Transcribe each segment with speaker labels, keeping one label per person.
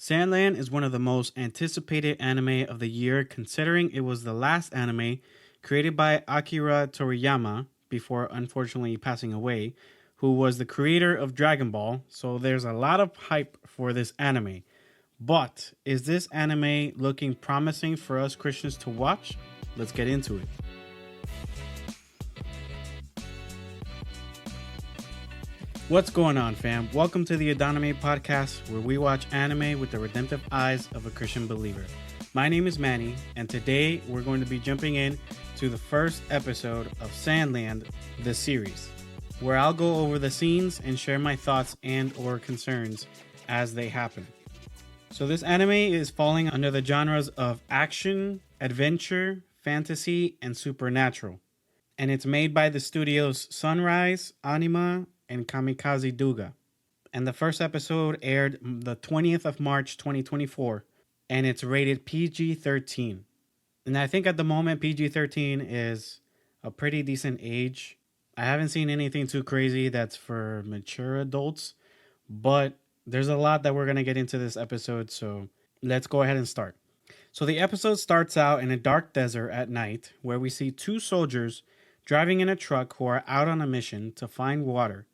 Speaker 1: Sandland is one of the most anticipated anime of the year, considering it was the last anime created by Akira Toriyama before unfortunately passing away, who was the creator of Dragon Ball. So there's a lot of hype for this anime. But is this anime looking promising for us Christians to watch? Let's get into it. What's going on, fam? Welcome to the Adoname podcast, where we watch anime with the redemptive eyes of a Christian believer. My name is Manny, and today we're going to be jumping in to the first episode of Sandland, the series, where I'll go over the scenes and share my thoughts and or concerns as they happen. So this anime is falling under the genres of action, adventure, fantasy, and supernatural. And it's made by the studios Sunrise, Anima, and Kamikaze Duga. And the first episode aired the 20th of March 2024, and it's rated PG-13. And I think at the moment PG-13 is a pretty decent age. I haven't seen anything too crazy that's for mature adults, but there's a lot that we're going to get into this episode, so let's go ahead and start. So the episode starts out in a dark desert at night where we see two soldiers driving in a truck who are out on a mission to find water.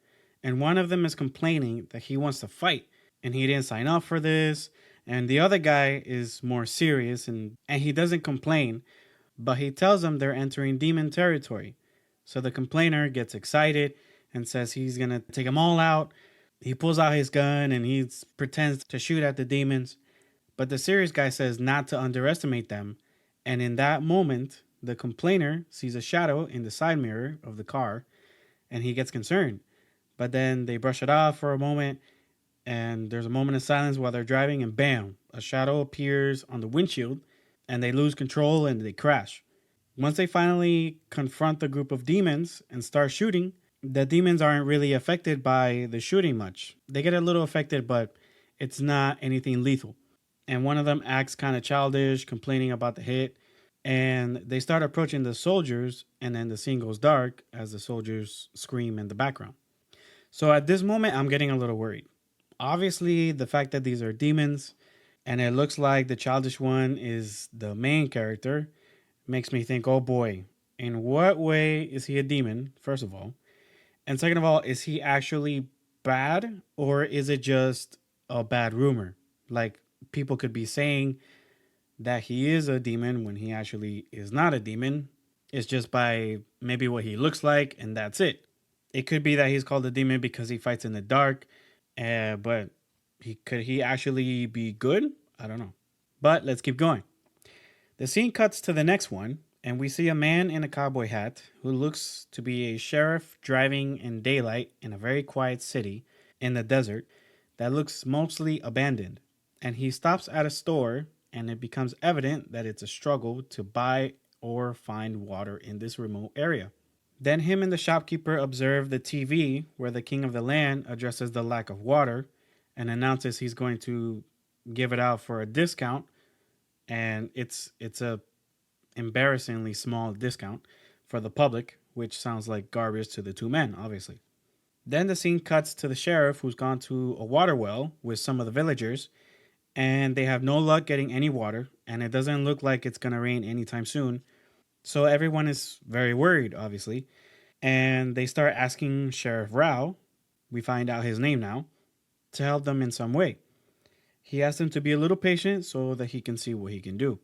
Speaker 1: And one of them is complaining that he wants to fight and he didn't sign up for this. And the other guy is more serious and he doesn't complain, but he tells them they're entering demon territory. So the complainer gets excited and says he's going to take them all out. He pulls out his gun and he pretends to shoot at the demons. But the serious guy says not to underestimate them. And in that moment, the complainer sees a shadow in the side mirror of the car and he gets concerned. But then they brush it off for a moment, and there's a moment of silence while they're driving, and bam, a shadow appears on the windshield, and they lose control and they crash. Once they finally confront the group of demons and start shooting, the demons aren't really affected by the shooting much. They get a little affected, but it's not anything lethal. And one of them acts kind of childish, complaining about the hit, and they start approaching the soldiers, and then the scene goes dark as the soldiers scream in the background. So at this moment, I'm getting a little worried. Obviously, the fact that these are demons and it looks like the childish one is the main character makes me think, oh boy, in what way is he a demon, first of all? And second of all, is he actually bad or is it just a bad rumor? Like people could be saying that he is a demon when he actually is not a demon. It's just by maybe what he looks like and that's it. It could be that he's called a demon because he fights in the dark, but could he actually be good? I don't know. But let's keep going. The scene cuts to the next one, and we see a man in a cowboy hat who looks to be a sheriff driving in daylight in a very quiet city in the desert that looks mostly abandoned. And he stops at a store, and it becomes evident that it's a struggle to buy or find water in this remote area. Then him and the shopkeeper observe the TV where the king of the land addresses the lack of water and announces he's going to give it out for a discount. And it's a embarrassingly small discount for the public, which sounds like garbage to the two men, obviously. Then the scene cuts to the sheriff who's gone to a water well with some of the villagers, and they have no luck getting any water, and it doesn't look like it's going to rain anytime soon. So everyone is very worried, obviously, and they start asking Sheriff Rao, we find out his name now, to help them in some way. He asks them to be a little patient so that he can see what he can do.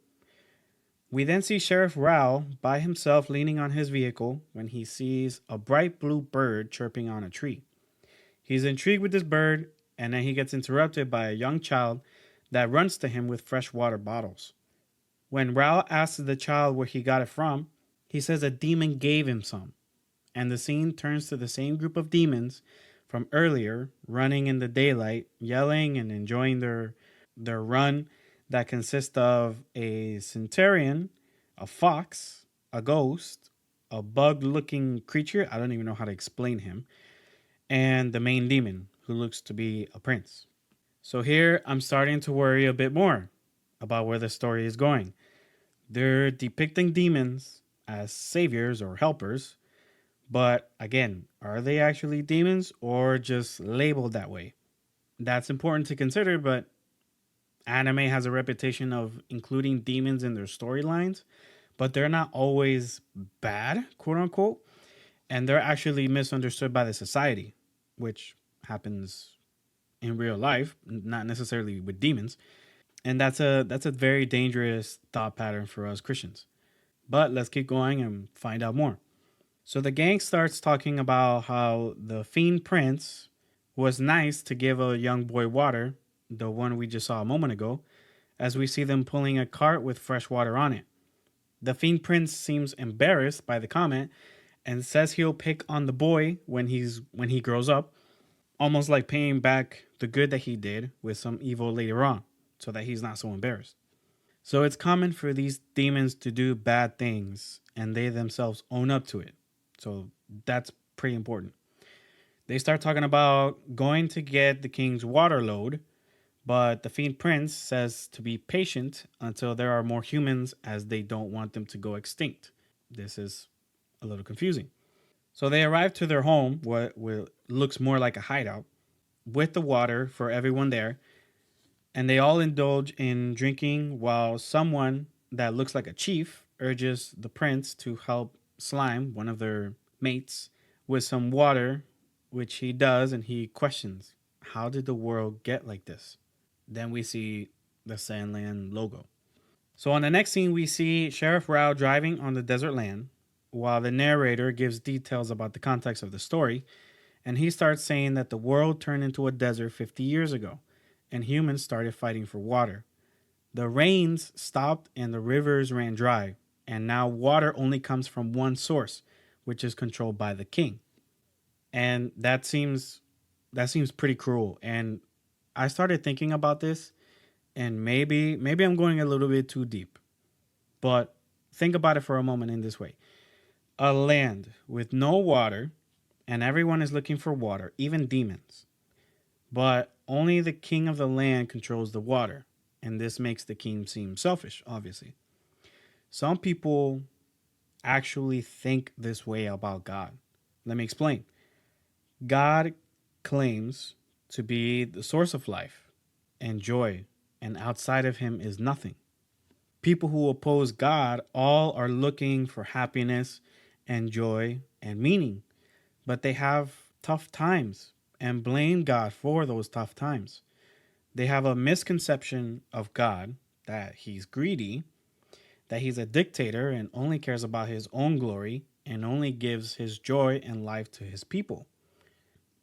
Speaker 1: We then see Sheriff Rao by himself leaning on his vehicle when he sees a bright blue bird chirping on a tree. He's intrigued with this bird, and then he gets interrupted by a young child that runs to him with fresh water bottles. When Rao asks the child where he got it from, he says a demon gave him some. And the scene turns to the same group of demons from earlier running in the daylight, yelling and enjoying their run that consists of a centurion, a fox, a ghost, a bug-looking creature, I don't even know how to explain him, and the main demon, who looks to be a prince. So here I'm starting to worry a bit more about where the story is going. They're depicting demons as saviors or helpers, but again, are they actually demons or just labeled that way? That's important to consider, but Anime has a reputation of including demons in their storylines, but they're not always bad, quote unquote, and they're actually misunderstood by the society, which happens in real life, not necessarily with demons. And that's a very dangerous thought pattern for us Christians. But let's keep going and find out more. So the gang starts talking about how the fiend prince was nice to give a young boy water, the one we just saw a moment ago, as we see them pulling a cart with fresh water on it. The fiend prince seems embarrassed by the comment and says he'll pick on the boy when he grows up, almost like paying back the good that he did with some evil later on, so that he's not so embarrassed. So it's common for these demons to do bad things and they themselves own up to it. So that's pretty important. They start talking about going to get the king's water load, but the fiend prince says to be patient until there are more humans as they don't want them to go extinct. This is a little confusing. So they arrive to their home, what looks more like a hideout, with the water for everyone there, and they all indulge in drinking while someone that looks like a chief urges the prince to help Slime, one of their mates, with some water, which he does, and he questions, how did the world get like this? Then we see the Sandland logo. So on the next scene, we see Sheriff Rao driving on the desert land, while the narrator gives details about the context of the story, and he starts saying that the world turned into a desert 50 years ago, and humans started fighting for water. The rains stopped and the rivers ran dry, and now water only comes from one source, which is controlled by the king. And that seems pretty cruel. And I started thinking about this, and maybe I'm going a little bit too deep. But think about it for a moment in this way. A land with no water, and everyone is looking for water, even demons. But only the king of the land controls the water, and this makes the king seem selfish, obviously. Some people actually think this way about God. Let me explain. God claims to be the source of life and joy, and outside of him is nothing. People who oppose God all are looking for happiness and joy and meaning, but they have tough times and blame God for those tough times. They have a misconception of God, that he's greedy, that he's a dictator and only cares about his own glory and only gives his joy and life to his people.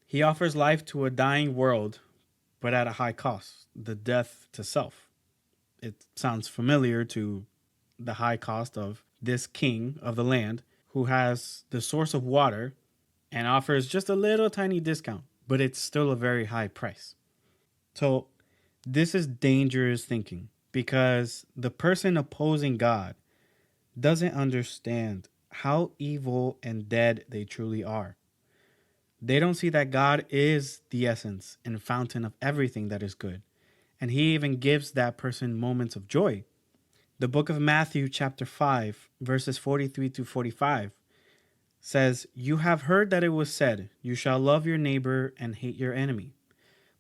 Speaker 1: He offers life to a dying world, but at a high cost, the death to self. It sounds familiar to the high cost of this king of the land who has the source of water and offers just a little tiny discount, but it's still a very high price. So, this is dangerous thinking because the person opposing God doesn't understand how evil and dead they truly are. They don't see that God is the essence and fountain of everything that is good, and he even gives that person moments of joy. The book of Matthew, chapter 5, verses 43 to 45 says, "You have heard that it was said, 'You shall love your neighbor and hate your enemy.'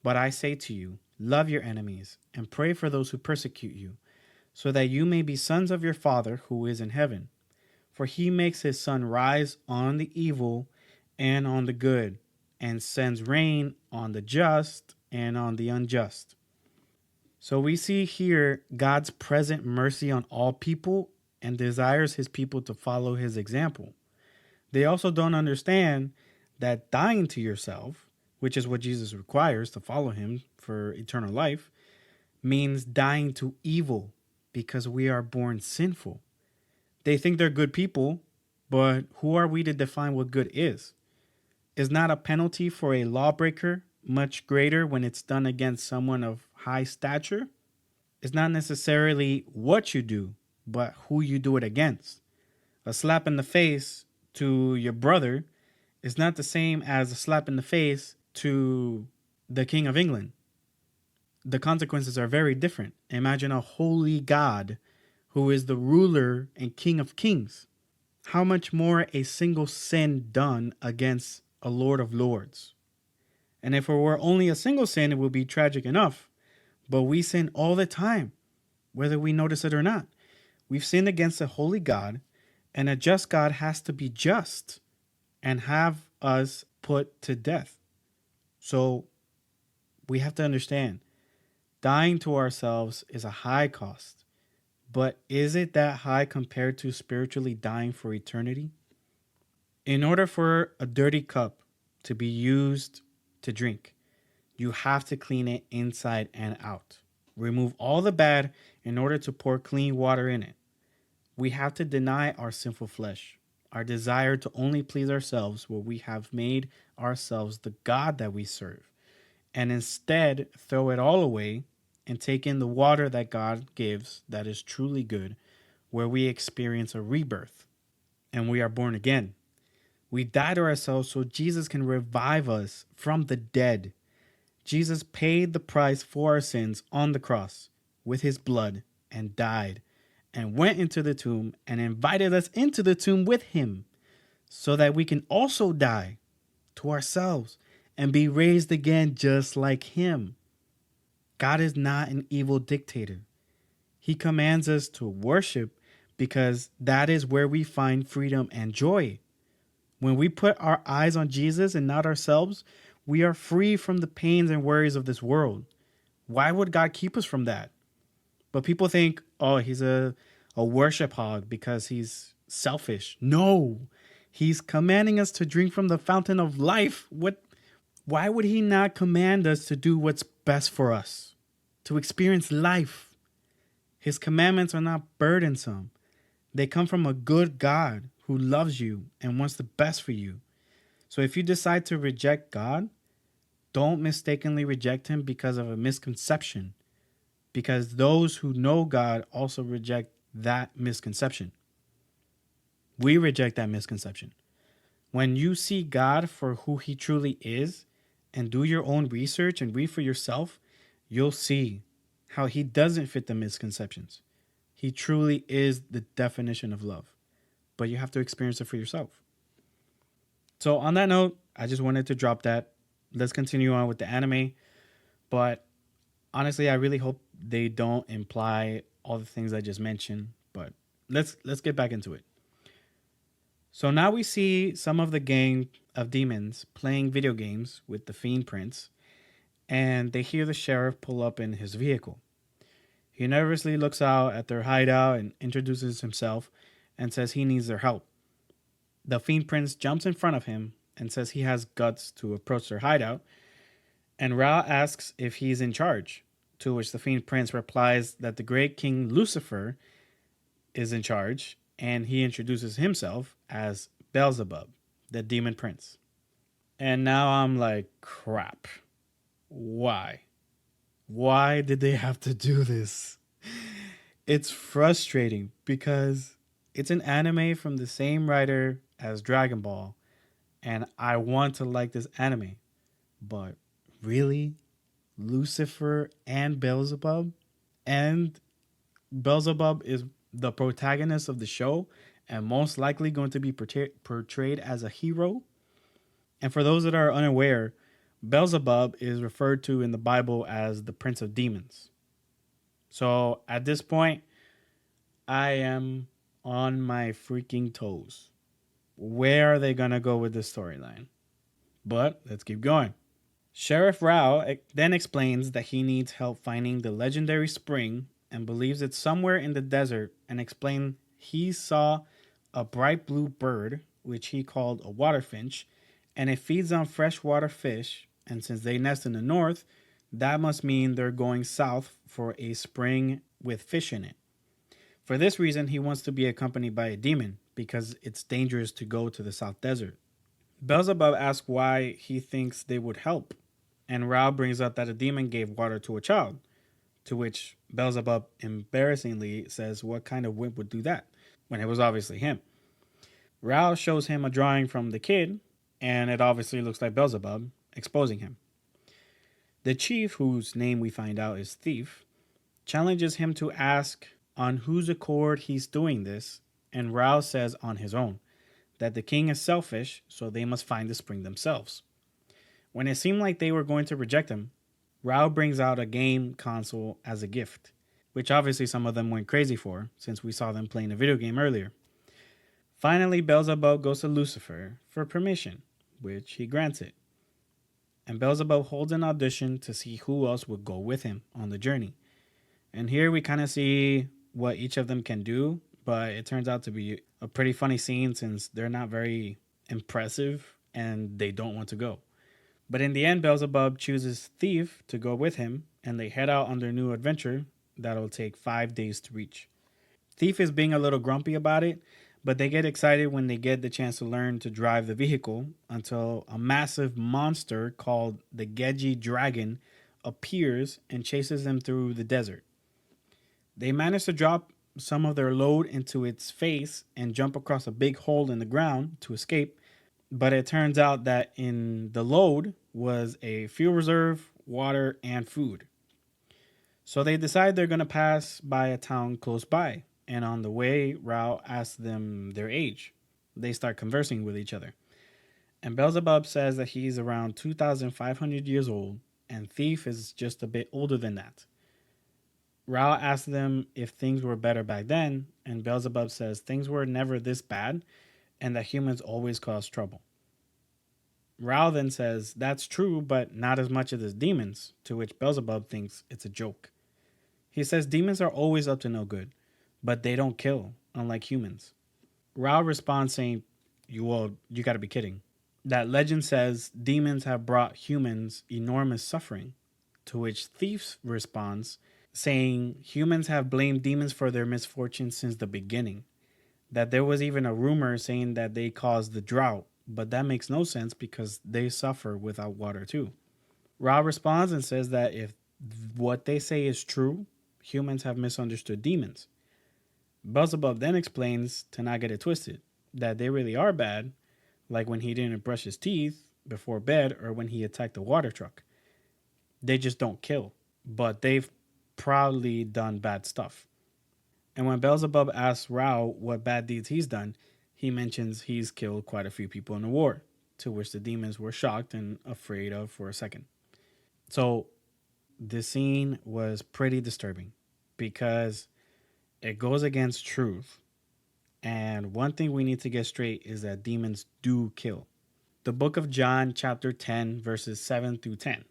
Speaker 1: But I say to you, love your enemies and pray for those who persecute you, so that you may be sons of your Father who is in heaven. For he makes his sun rise on the evil and on the good, and sends rain on the just and on the unjust." So we see here God's present mercy on all people and desires his people to follow his example. They also don't understand that dying to yourself, which is what Jesus requires to follow him for eternal life, means dying to evil because we are born sinful. They think they're good people, but who are we to define what good is? Is not a penalty for a lawbreaker much greater when it's done against someone of high stature? It's not necessarily what you do, but who you do it against. A slap in the face to your brother is not the same as a slap in the face to the King of England. The consequences are very different. Imagine a holy God who is the ruler and King of Kings. How much more a single sin done against a Lord of Lords? And if it were only a single sin, it would be tragic enough. But we sin all the time, whether we notice it or not. We've sinned against a holy God, and a just God has to be just and have us put to death. So we have to understand dying to ourselves is a high cost. But is it that high compared to spiritually dying for eternity? In order for a dirty cup to be used to drink, you have to clean it inside and out. Remove all the bad in order to pour clean water in it. We have to deny our sinful flesh, our desire to only please ourselves, where we have made ourselves the God that we serve, and instead throw it all away and take in the water that God gives that is truly good, where we experience a rebirth and we are born again. We die to ourselves so Jesus can revive us from the dead. Jesus paid the price for our sins on the cross with his blood and died and went into the tomb and invited us into the tomb with him so that we can also die to ourselves and be raised again just like him. God is not an evil dictator. He commands us to worship because that is where we find freedom and joy. When we put our eyes on Jesus and not ourselves, we are free from the pains and worries of this world. Why would God keep us from that? But people think, oh, he's a worship hog because he's selfish. No, he's commanding us to drink from the fountain of life. Why would he not command us to do what's best for us, to experience life? His commandments are not burdensome. They come from a good God who loves you and wants the best for you. So if you decide to reject God, don't mistakenly reject him because of a misconception, because those who know God also reject that misconception. We reject that misconception. When you see God for who he truly is and do your own research and read for yourself, you'll see how he doesn't fit the misconceptions. He truly is the definition of love, but you have to experience it for yourself. So on that note, I just wanted to drop that. Let's continue on with the anime, but honestly, I really hope they don't imply all the things I just mentioned, but let's get back into it. So now we see some of the gang of demons playing video games with the Fiend Prince, and they hear the sheriff pull up in his vehicle. He nervously looks out at their hideout and introduces himself and says he needs their help. The Fiend Prince jumps in front of him and says he has guts to approach their hideout, and Rao asks if he's in charge, to which the Fiend Prince replies that the great King Lucifer is in charge, and he introduces himself as Beelzebub, the demon prince. And now I'm like, crap. Why? Why did they have to do this? It's frustrating because it's an anime from the same writer as Dragon Ball, and I want to like this anime. But really? Lucifer and Beelzebub? And Beelzebub is the protagonist of the show and most likely going to be portrayed as a hero. And for those that are unaware, Beelzebub is referred to in the Bible as the Prince of Demons. So at this point, I am on my freaking toes. Where are they going to go with this storyline? But let's keep going. Sheriff Rao then explains that he needs help finding the legendary spring and believes it's somewhere in the desert, and explained he saw a bright blue bird, which he called a waterfinch, and it feeds on freshwater fish, and since they nest in the north, that must mean they're going south for a spring with fish in it. For this reason, he wants to be accompanied by a demon, because it's dangerous to go to the South Desert. Beelzebub asks why he thinks they would help, and Rao brings up that a demon gave water to a child, to which Beelzebub embarrassingly says what kind of wimp would do that, when it was obviously him. Rao shows him a drawing from the kid, and it obviously looks like Beelzebub, exposing him. The chief, whose name we find out is Thief, challenges him to ask on whose accord he's doing this, and Rao says on his own, that the king is selfish, so they must find the spring themselves. When it seemed like they were going to reject him, Rao brings out a game console as a gift, which obviously some of them went crazy for, since we saw them playing a video game earlier. Finally, Beelzebub goes to Lucifer for permission, which he grants it. And Beelzebub holds an audition to see who else would go with him on the journey. And here we kind of see what each of them can do, but it turns out to be a pretty funny scene since they're not very impressive and they don't want to go. But in the end, Beelzebub chooses Thief to go with him, and they head out on their new adventure that'll take 5 days to reach. Thief is being a little grumpy about it, but they get excited when they get the chance to learn to drive the vehicle until a massive monster called the Geji Dragon appears and chases them through the desert. They manage to drop some of their load into its face and jump across a big hole in the ground to escape, but it turns out that in the load was a fuel reserve, water, and food. So they decide they're going to pass by a town close by. And on the way, Rao asks them their age. They start conversing with each other. And Beelzebub says that he's around 2,500 years old, and Thief is just a bit older than that. Rao asks them if things were better back then, and Beelzebub says things were never this bad, and that humans always cause trouble. Rao then says that's true, but not as much as the demons, to which Beelzebub thinks it's a joke. He says demons are always up to no good, but they don't kill, unlike humans. Rao responds saying, you gotta be kidding. That legend says demons have brought humans enormous suffering, to which Thief responds saying humans have blamed demons for their misfortunes since the beginning. That there was even a rumor saying that they caused the drought, but that makes no sense because they suffer without water too. Ra responds and says that if what they say is true, humans have misunderstood demons. Beelzebub then explains, to not get it twisted, that they really are bad, like when he didn't brush his teeth before bed or when he attacked the water truck. They just don't kill, but they've proudly done bad stuff. And when Beelzebub asks Rao what bad deeds he's done, he mentions he's killed quite a few people in the war, to which the demons were shocked and afraid of for a second. So this scene was pretty disturbing because it goes against truth. And one thing we need to get straight is that demons do kill. The book of John, chapter 10, verses 7 through 10.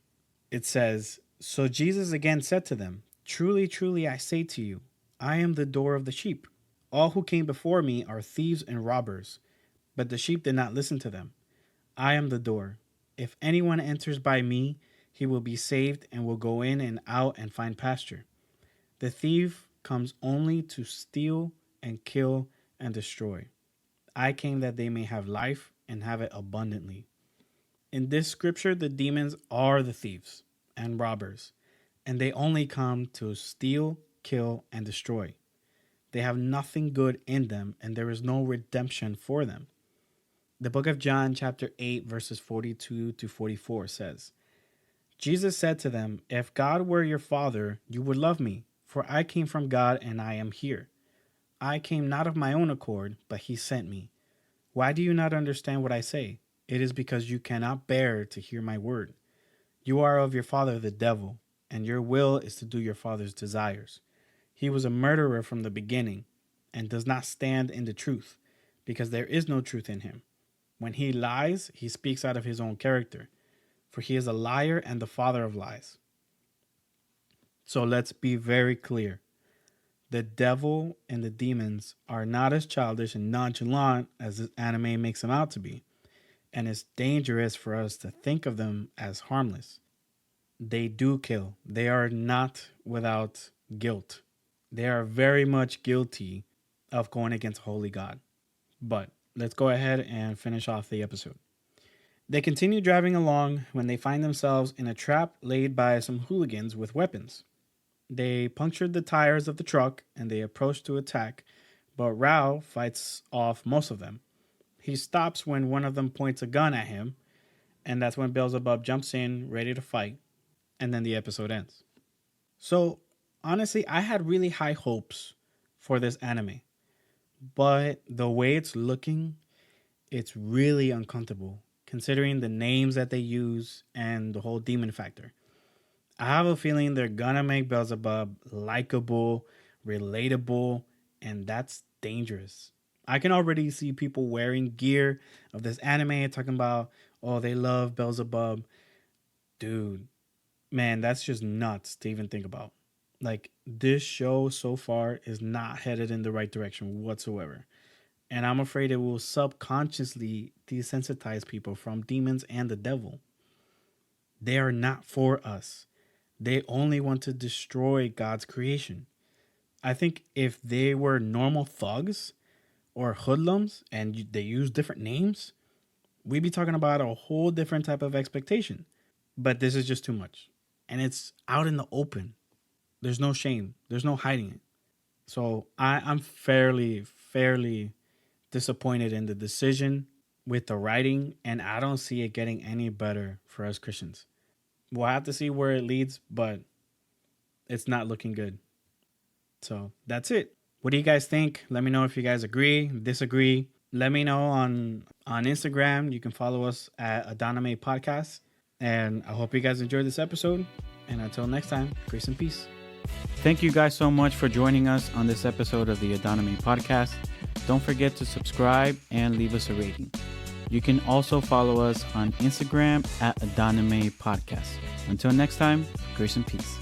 Speaker 1: It says, "So Jesus again said to them, 'Truly, truly, I say to you, I am the door of the sheep. All who came before me are thieves and robbers, but the sheep did not listen to them. I am the door. If anyone enters by me, he will be saved and will go in and out and find pasture. The thief comes only to steal and kill and destroy. I came that they may have life and have it abundantly.'" In this scripture, the demons are the thieves and robbers, and they only come to steal, kill, and destroy. They have nothing good in them, and there is no redemption for them. The book of John, chapter 8, verses 42 to 44 says, "Jesus said to them, 'If God were your Father, you would love me, for I came from God and I am here. I came not of my own accord, but he sent me. Why do you not understand what I say? It is because you cannot bear to hear my word. You are of your father the devil, and your will is to do your father's desires. He was a murderer from the beginning and does not stand in the truth, because there is no truth in him. When he lies, he speaks out of his own character, for he is a liar and the father of lies.'" So let's be very clear. The devil and the demons are not as childish and nonchalant as this anime makes them out to be, and it's dangerous for us to think of them as harmless. They do kill. They are not without guilt. They are very much guilty of going against holy God. But let's go ahead and finish off the episode. They continue driving along when they find themselves in a trap laid by some hooligans with weapons. They punctured the tires of the truck and they approach to attack, but Rao fights off most of them. He stops when one of them points a gun at him, and that's when Beelzebub jumps in, ready to fight, and then the episode ends. So, honestly, I had really high hopes for this anime, but the way it's looking, it's really uncomfortable, considering the names that they use and the whole demon factor. I have a feeling they're gonna make Beelzebub likable, relatable, and that's dangerous. I can already see people wearing gear of this anime talking about, oh, they love Beelzebub. Dude, man, that's just nuts to even think about. Like, this show so far is not headed in the right direction whatsoever. And I'm afraid it will subconsciously desensitize people from demons and the devil. They are not for us. They only want to destroy God's creation. I think if they were normal thugs or hoodlums and they use different names, we'd be talking about a whole different type of expectation. But this is just too much. And it's out in the open. There's no shame. There's no hiding it. So I'm fairly disappointed in the decision with the writing, and I don't see it getting any better for us Christians. We'll have to see where it leads, but it's not looking good. So that's it. What do you guys think? Let me know if you guys agree, disagree. Let me know on Instagram. You can follow us at Adoname Podcast. And I hope you guys enjoyed this episode. And until next time, grace and peace. Thank you guys so much for joining us on this episode of the Adoname Podcast. Don't forget to subscribe and leave us a rating. You can also follow us on Instagram at Adoname Podcast. Until next time, grace and peace.